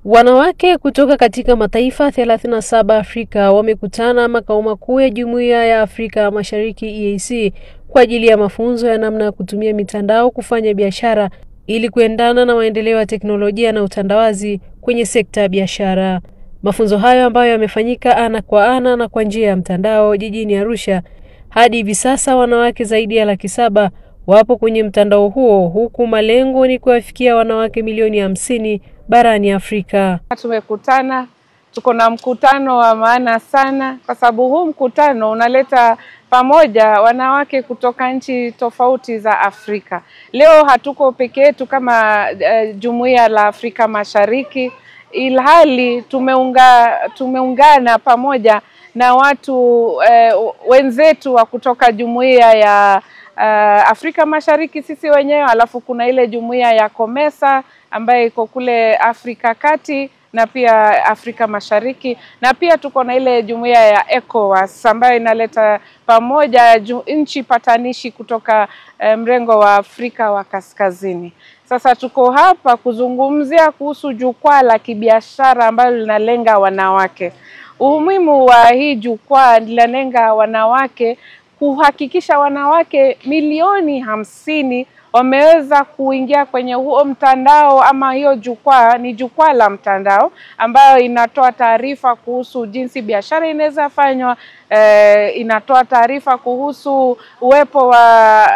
Wanawake kutoka katika mataifa 37 Afrika wamekutana makao makuu ya Jumuiya ya Afrika Mashariki EAC kwa ajili ya mafunzo ya namna ya kutumia mitandao kufanya biashara ili kuendana na maendeleo ya teknolojia na utandawazi kwenye sekta ya biashara. Mafunzo hayo ambayo yamefanyika ana kwa ana na kwa njia ya mtandao jijini Arusha. Hadi hivi sasa wanawake zaidi ya 700,000 wapo kwenye mtandao huo, huku malengo ni kuwafikia wanawake milioni 50 barani Afrika. Tumekutana, tuko na mkutano wa maana sana kwa sababu huu mkutano unaleta pamoja wanawake kutoka nchi tofauti za Afrika. Leo hatuko peke yetu kama Jumuiya la Afrika Mashariki, ilhali tumeungana pamoja na watu wenzetu wa kutoka Jumuiya ya Afrika Mashariki sisi wenyewe, alafu kuna ile Jumuiya ya COMESA ambaye iko kule Afrika Kati na pia Afrika Mashariki, na pia tuko na ile Jumuiya ya ECOWAS ambayo inaleta pamoja nchi patanishi kutoka mrengo wa Afrika wa Kaskazini. Sasa tuko hapa kuzungumzia kuhusu jukwaa la kibiashara ambalo linalenga wanawake. Umuhimu wa hii jukwaa linalenga wanawake, kuhakikisha wanawake milioni 50 wameweza kuingia kwenye huo mtandao, ama hiyo jukwaa ni jukwaa la mtandao ambayo inatoa taarifa kuhusu jinsi biashara inaweza fanywa, inatoa taarifa kuhusu uwepo wa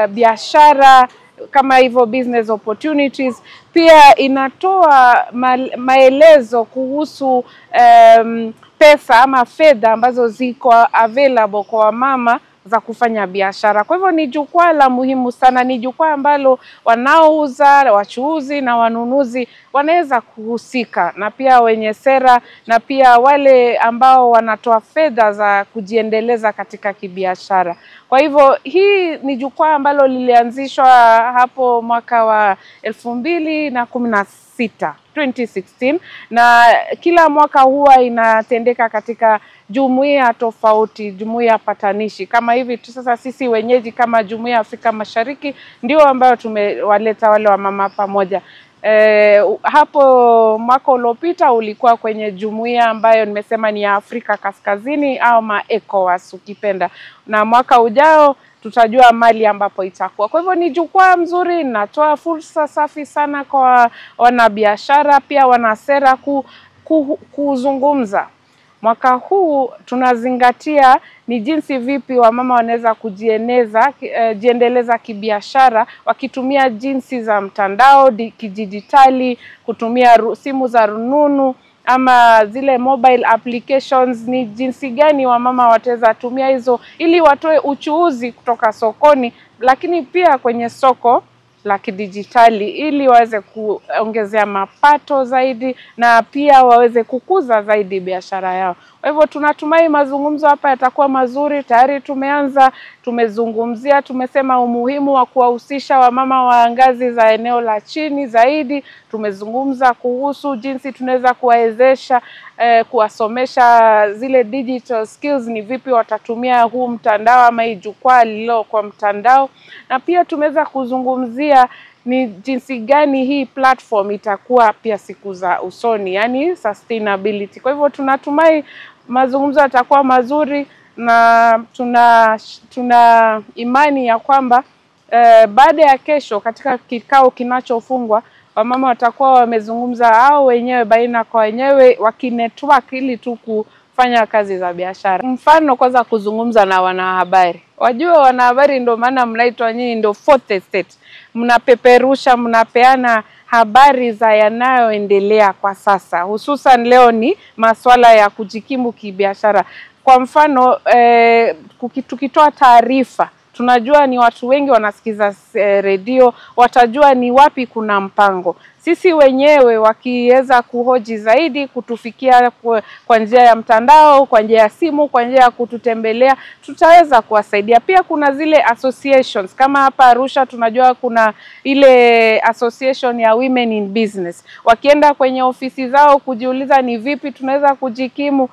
biashara kama hivyo business opportunities, pia inatoa maelezo kuhusu pesa ama fedha ambazo ziko available kwa mama za kufanya biashara. Kwa hivyo ni jukwaa la muhimu sana, ni jukwaa ambalo wanaouza, wachuuzi na wanunuzi wanaweza kuhusika, na pia wenye sera, na pia wale ambao wanatoa fedha za kujiendeleza katika kibiashara. Kwa hivyo hii ni jukwaa ambalo lilianzishwa hapo mwaka wa 2016 na kila mwaka huwa inatendeka katika jumuiya tofauti, jumuiya patanishi. Kama hivi sasa sisi wenyeji kama Jumuiya ya Afrika Mashariki ndio ambao tumewaleta wale wa mama pamoja. Hapo mwaka uliopita ulikuwa kwenye jumuiya ambayo nimesema ni ya Afrika Kaskazini au ECOWAS ukipenda, na mwaka ujao tutajua mali ambapo itakuwa. Kwa hivyo ni jukwaa mzuri, natoa fursa safi sana kwa wanabiashara pia wanasera kuzungumza. Mwaka huu tunazingatia ni jinsi vipi wamama wanaweza kujiendeleza kibiashara wakitumia jinsi za mtandao kidijitali, kutumia simu za rununu ama zile mobile applications. Ni jinsi gani wamama wataweza tumia hizo ili watoe uchuuzi kutoka sokoni, lakini pia kwenye soko la kidijitali ili waweze kuongezea mapato zaidi na pia waweze kukuza zaidi biashara yao. Kwa hivyo tunatumai mazungumzo hapa yatakuwa mazuri. Tayari tumeanza, tumezungumzia, tumesema umuhimu wa kuwahusisha wamama wa ngazi za eneo la chini zaidi. Tumezungumza kuhusu jinsi tunaweza kuwawezesha kuwasomesha zile digital skills, ni vipi watatumia huu mtandao ama hii jukwaa lilo kwa mtandao, na pia tumeweza kuzungumzia ni jinsi gani hii platform itakuwa pia siku za usoni, yani sustainability. Kwa hivyo tunatumai mazungumzo yatakuwa mazuri, na tuna imani ya kwamba baada ya kesho katika kikao kinachofungwa wamama watakuwa wamezungumza hao wenyewe baina kwa wenyewe wakinetwork ili tu kufanya kazi za biashara. Mfano kwanza kuzungumza na wanahabari. Wajua wanahabari ndio maana mnaitwa nyinyi ndio fourth estate. Mnapeperusha, mnapeana habari za yanayoendelea kwa sasa. Hususan leo ni masuala ya kujikimu kibiashara. Kwa mfano tukitoa taarifa, tunajua ni watu wengi wanasikiza redio, watajua ni wapi kuna mpango. Sisi wenyewe wakiweza kuhoji zaidi, kutufikia kwa njia ya mtandao, kwa njia ya simu, kwa njia ya kututembelea, tutaweza kuwasaidia. Pia kuna zile associations, kama hapa Arusha tunajua kuna ile association ya Women in Business. Wakienda kwenye ofisi zao kujiuliza ni vipi tunaweza kujikimu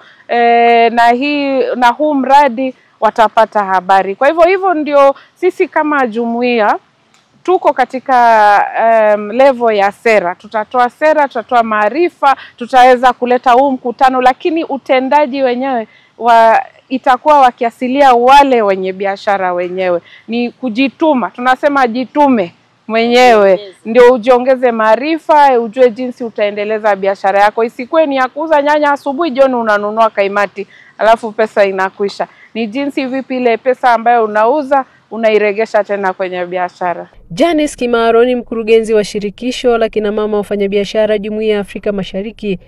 na huu mradi, watapata habari. Kwa hivyo ndio sisi kama jumuiya tuko katika level ya sera. Tutatoa sera, tutatoa maarifa, tutaweza kuleta huu mkutano, lakini utendaji wenyewe itakuwa wakiasilia wale wenye biashara wenyewe. Ni kujituma, tunasema jitume mwenyewe, ndio ujiongeze maarifa, ujue jinsi utaendeleza biashara yako. Isikuwe ni ya kuuza nyanya asubuhi, jioni unanunua kaimati alafu pesa inakwisha. Ni jinsi vipi ile pesa ambayo unauza unairegesha tena kwenye biashara. Janice Kimaro ni mkurugenzi wa shirikisho la kina mama wafanyabiashara Jumuiya ya Afrika Mashariki.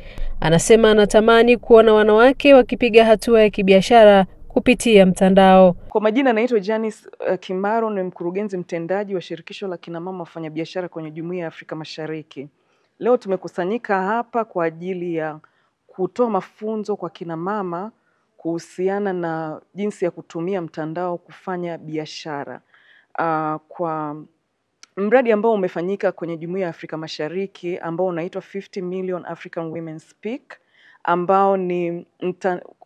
Anasema anatamani kuona wanawake wakipiga hatua ya kibiashara kupitia mtandao. Kwa majina naitwa Janice Kimaro, ni mkurugenzi mtendaji wa shirikisho la kina mama wafanyabiashara kwenye Jumuiya ya Afrika Mashariki. Leo tumekusanyika hapa kwa ajili ya kutoa mafunzo kwa kina mama kuhusiana na jinsi ya kutumia mtandao kufanya biashara. Kwa mradi ambao umefanyika kwenye Jumuiya ya Afrika Mashariki ambao unaitwa 50 Million African Women Speak, ambao ni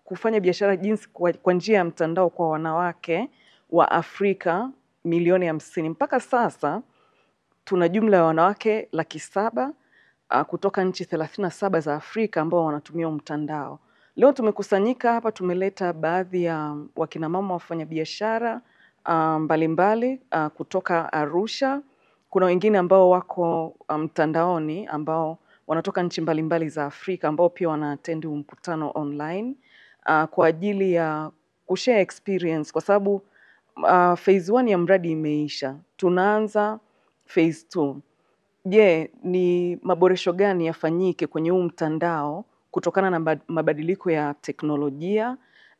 kufanya biashara jinsi kwa njia ya mtandao kwa wanawake wa Afrika milioni 50. Mpaka sasa tuna jumla ya wanawake 700,000 kutoka nchi 37 za Afrika ambao wanatumia mtandao. Leo tumekusanyika hapa, tumeleta baadhi ya wakina mama wafanyabiashara mbalimbali kutoka Arusha. Kuna wengine ambao wako mtandaoni ambao wanatoka nchi mbalimbali za Afrika ambao pia wanaattend mkutano online kwa ajili ya kushare experience, kwa sababu phase 1 ya mradi imeisha. Tunaanza phase 2. Je, ni maboresho gani yafanyike kwenye huu mtandao kutokana na mabadiliko ya teknolojia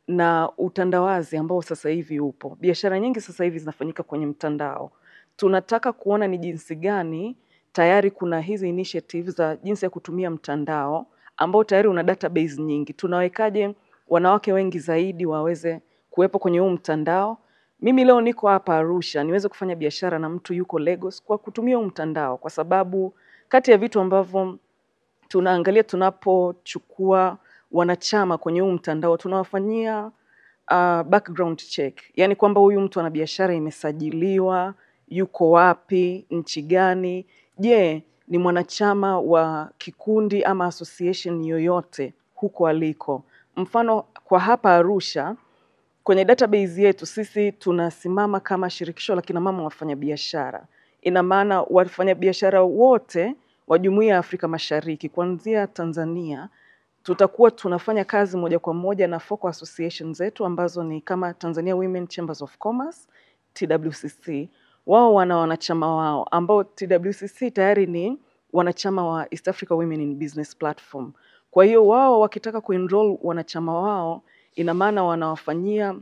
na utandawazi ambao sasa hivi upo. Biashara nyingi sasa hivi zinafanyika kwenye mtandao. Tunataka kuona ni jinsi gani tayari kuna hizi initiatives za jinsi ya kutumia mtandao ambao tayari una database nyingi. Tunawekaje wanawake wengi zaidi waweze kuwepo kwenye huu mtandao. Mimi leo niko hapa Arusha, niweze kufanya biashara na mtu yuko Lagos kwa kutumia huu mtandao, kwa sababu kati ya vitu ambavyo tunaangalia tunapochukua wanachama kwenye huu mtandao, tunawafanyia background check. Yani kwamba huyu mtu ana biashara imesajiliwa, yuko wapi, nchi gani, je, ni mwanachama wa kikundi ama association yoyote huko aliko. Mfano kwa hapa Arusha, kwenye database yetu sisi tunasimama kama shirikisho la kina mama wafanyabiashara. Ina maana wafanyabiashara wote wa Jumuiya ya Afrika Mashariki kuanzia Tanzania tutakuwa tunafanya kazi moja kwa moja na focal associations zetu ambazo ni kama Tanzania Women Chambers of Commerce, TWCC. Wao wana wanachama wao ambao TWCC tayari ni wanachama wa East Africa Women in Business Platform. Kwa hiyo wao wakitaka kuenroll wanachama wao, ina maana wanawafanyia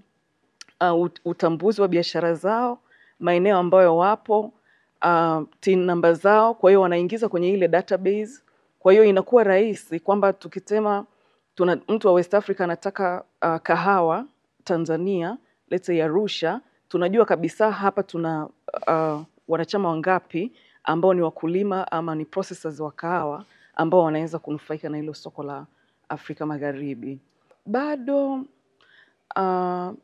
utambuzi wa biashara zao, maeneo ambayo wapo, TIN namba zao, kwa hiyo wanaingiza kwenye ile database. Kwa hiyo inakuwa rahisi kwamba tukisema mtu wa West Africa anataka kahawa Tanzania, let's say Arusha, tunajua kabisa hapa tuna wanachama wangapi ambao ni wakulima ama ni processors wa kahawa ambao wanaweza kunufaika na hilo soko la Afrika Magharibi. Bado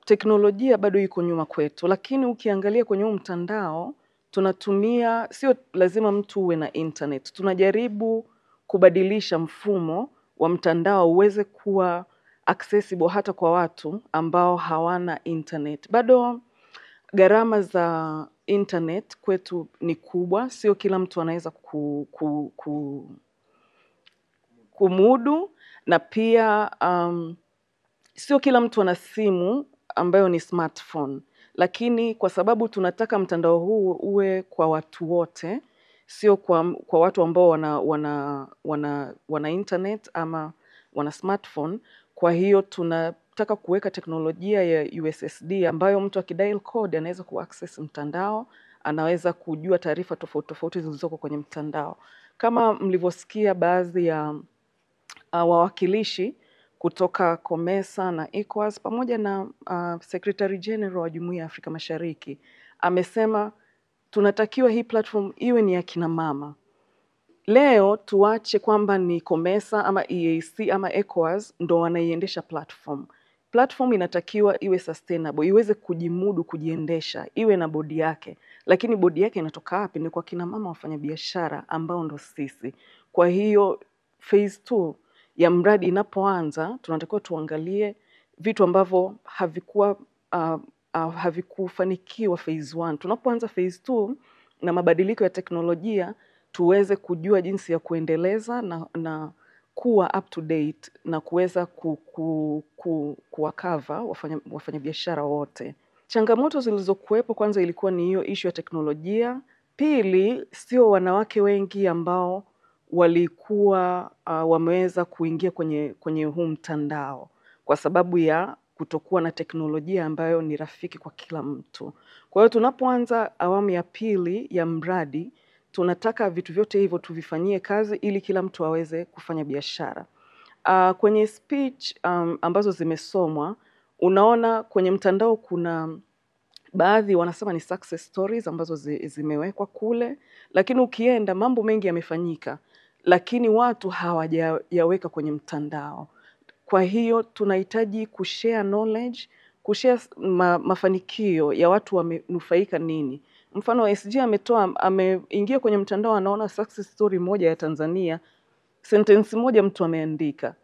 teknolojia bado iko nyuma kwetu, lakini ukiangalia kwenye huu mtandao tunatumia, sio lazima mtu uwe na internet. Tunajaribu kubadilisha mfumo wa mtandao uweze kuwa accessible hata kwa watu ambao hawana internet. Bado gharama za internet kwetu ni kubwa, sio kila mtu anaweza kumudu, na pia sio kila mtu ana simu ambayo ni smartphone. Lakini kwa sababu tunataka mtandao huu uwe kwa watu wote, sio kwa watu ambao wana internet ama wana smartphone, kwa hiyo tunataka kuweka teknolojia ya USSD ambayo mtu akidial code anaweza kuaccess mtandao, anaweza kujua taarifa tofauti tofauti zilizoko kwenye mtandao. Kama mlivyosikia baadhi ya wawakilishi kutoka COMESA na ECOWAS pamoja na Secretary General wa Jumuiya ya Afrika Mashariki amesema tunatakiwa hii platform iwe ni ya kina mama. Leo tuache kwamba ni COMESA ama EAC ama ECOWAS ndo wanaiendesha platform. Platform inatakiwa iwe sustainable, iweze kujimudu, kujiendesha, iwe na bodi yake. Lakini bodi yake inatoka wapi? Ni kwa kina mama wafanyabiashara ambao ndo sisi. Kwa hiyo phase 2 ya mradi inapoanza, tunatakiwa tuangalie vitu ambavyo havikufanikiwa phase 1. Tunapoanza phase 2 na mabadiliko ya teknolojia, tuweze kujua jinsi ya kuendeleza na kuwa up to date na kuweza kuwakava wafanyabiashara wote. Changamoto zilizokuwepo kwanza ilikuwa ni hiyo issue ya teknolojia. Pili, sio wanawake wengi ambao walikuwa wameweza kuingia kwenye huu mtandao kwa sababu ya kutokuwa na teknolojia ambayo ni rafiki kwa kila mtu. Kwa hiyo tunapoanza awamu ya pili ya mradi, tunataka vitu vyote hivyo tuvifanyie kazi ili kila mtu aweze kufanya biashara. Kwenye speech ambazo zimesomwa, unaona kwenye mtandao kuna baadhi wanasema ni success stories ambazo zimewekwa kule, lakini ukienda mambo mengi yamefanyika, lakini watu hawajayaweka kwenye mtandao. Kwa hiyo tunahitaji kushare knowledge, kushare mafanikio ya watu wamenufaika nini. Mfano SG ameingia kwenye mtandao, anaona success story moja ya Tanzania, sentence moja mtu ameandika.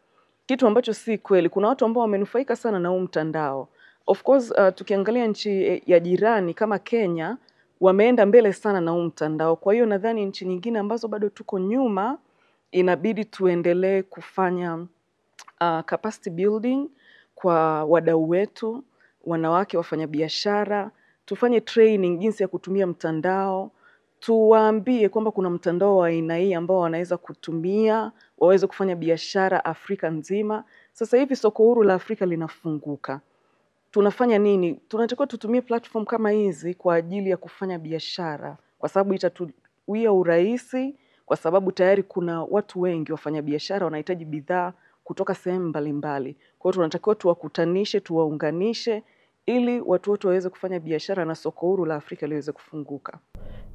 Kitu ambacho si kweli. Kuna watu ambao wamenufaika sana na huu mtandao. Of course tukiangalia nchi ya jirani kama Kenya, wameenda mbele sana na huu mtandao. Kwa hiyo nadhani nchi nyingine ambazo bado tuko nyuma, inabidi tuendelee kufanya capacity building kwa wadau wetu, wanawake wafanyabiashara, tufanye training jinsi ya kutumia mtandao, tuwaambie kwamba kuna mtandao wa aina hii ambao wanaweza kutumia, waweze kufanya biashara Afrika nzima. Sasa hivi soko huru la Afrika linafunguka. Tunafanya nini? Tunatakiwa tutumie platform kama hizi kwa ajili ya kufanya biashara, kwa sababu itatuwia urahisi, kwa sababu tayari kuna watu wengi wafanya biashara wanahitaji bidhaa kutoka sehemu mbalimbali. Kwa hiyo tunatakiwa tuwakutanishe, tuwaunganishe ili watu wote waweze kufanya biashara na soko huru la Afrika liweze kufunguka.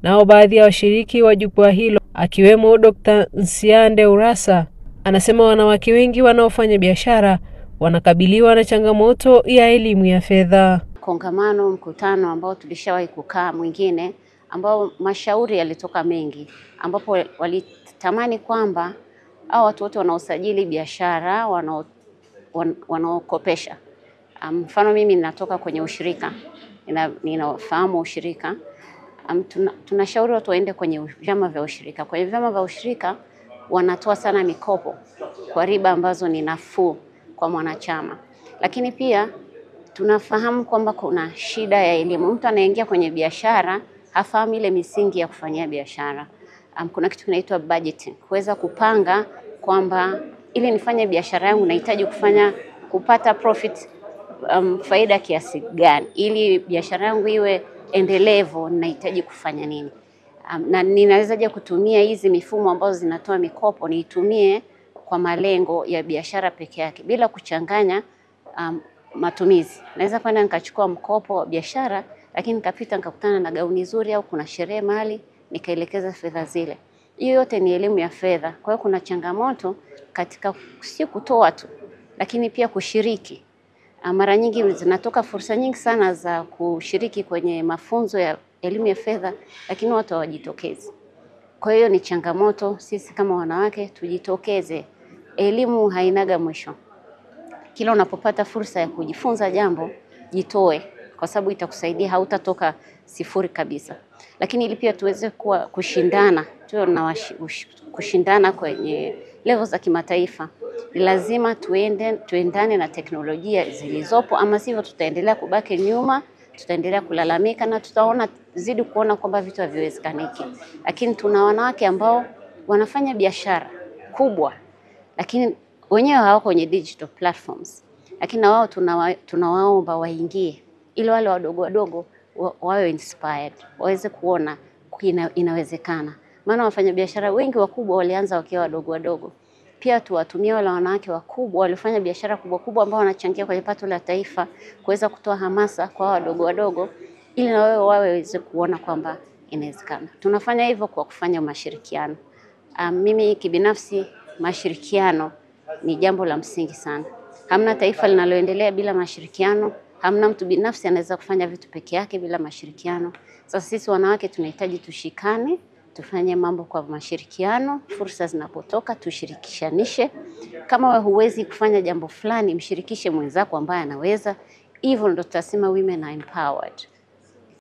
Nao baadhi ya washiriki wa jukwaa hilo akiwemo Dr. Nsiande Urassa anasema wanawake wengi wanaofanya biashara wanakabiliwa na changamoto ya elimu ya fedha. Kongamano, mkutano ambao tulishawahi kukaa mwingine ambao mashauri yalitoka mengi, ambapo walitamani kwamba hao watu wote wanaosajili biashara, wanaokopesha. Mfano mimi ninatoka kwenye ushirika, ninafahamu ushirika. Tunashauri watu waende kwenye vyama vya ushirika. Kwenye vyama vya ushirika wanatoa sana mikopo kwa riba ambazo ni nafuu kwa mwanachama. Lakini pia tunafahamu kwamba kuna shida ya elimu. Mtu anaingia kwenye biashara hafahamu ile misingi ya kufanyia biashara. Kuna kitu kinaitwa budgeting, kuweza kupanga kwamba ili nifanye biashara yangu nahitaji kupata profit, faida kiasi gani, ili biashara yangu iwe endelevu nahitaji kufanya nini. Na ninawezaje kutumia hizi mifumo ambazo zinatoa mikopo niitumie kwa malengo ya biashara peke yake bila kuchanganya matumizi. Naweza kwenda nikachukua mkopo wa biashara lakini nikapita nikakutana na gauni nzuri au kuna sherehe mahali nikaelekeza fedha zile. Hiyo yote ni elimu ya fedha. Kwa hiyo kuna changamoto katika si kutoa tu, lakini pia kushiriki. Mara nyingi zinatoka fursa nyingi sana za kushiriki kwenye mafunzo ya elimu ya fedha, lakini watu hawajitokezi. Kwa hiyo ni changamoto, sisi kama wanawake tujitokeze. Elimu hainaga mwisho. Kila unapopata fursa ya kujifunza jambo, jitoe, kwa sababu itakusaidia, hautatoka sifuri kabisa. Lakini ili pia tuweze kushindana, tuwe na kushindana kwenye level za kimataifa, ni lazima tuendane na teknolojia zilizopo, ama sivyo tutaendelea kubaki nyuma, tutaendelea kulalamika na zidi kuona kwamba vitu haviwezekaniki. Lakini tuna wanawake ambao wanafanya biashara kubwa, lakini wenyewe hawako kwenye digital platforms. Lakini na wao tunawaomba waingie ili wale wadogo wawe inspired, waweze kuona inawezekana. Maana wafanyabiashara wengi wakubwa walianza wakiwa wadogo. Pia tuwatumie wale wanawake wakubwa walifanya biashara kubwa ambao wanachangia kwenye pato la taifa, kuweza kutoa hamasa kwa wadogo ili na wao waweze kuona kwamba inawezekana. Tunafanya hivyo kwa kufanya mashirikiano. Mimi kibinafsi mashirikiano ni jambo la msingi sana. Hamna taifa linaloendelea bila mashirikiano. Hamna mtu binafsi anaweza kufanya vitu peke yake bila mashirikiano. Sasa sisi wanawake tunahitaji tushikane, tufanye mambo kwa mashirikiano, fursa zinapotoka tushirikishanishe. Kama wewe huwezi kufanya jambo fulani, mshirikishe mwenzako ambaye anaweza. Hivyo ndo tutasema women are empowered.